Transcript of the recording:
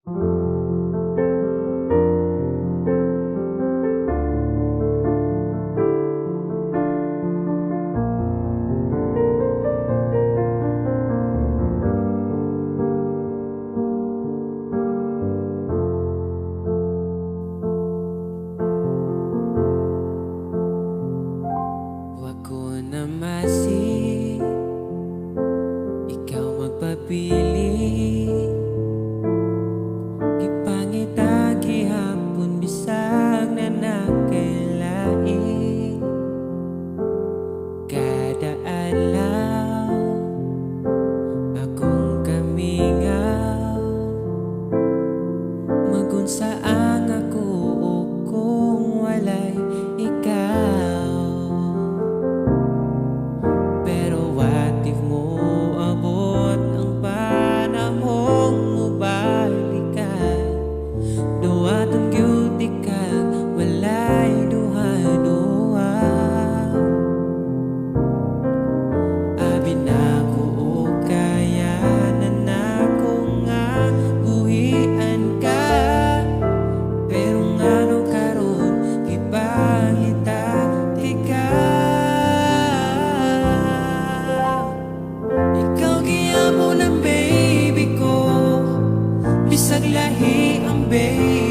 Huwag ko na masi, ikaw magpapili. Gipangita gihapon bisag na nakailai. Kada adlaw akong kamingaw, magunsa ang ako kung walay ikaw. Pero what if mo abot ang panahong mubalikan? Duwatong gyud ikaw, walay duha-duha. Abi na ko o kaya na nako nga buhian ka. Pero ngano karon gipangita ikaw. Ikaw giyamo ng baby ko, bisag lahi ang baby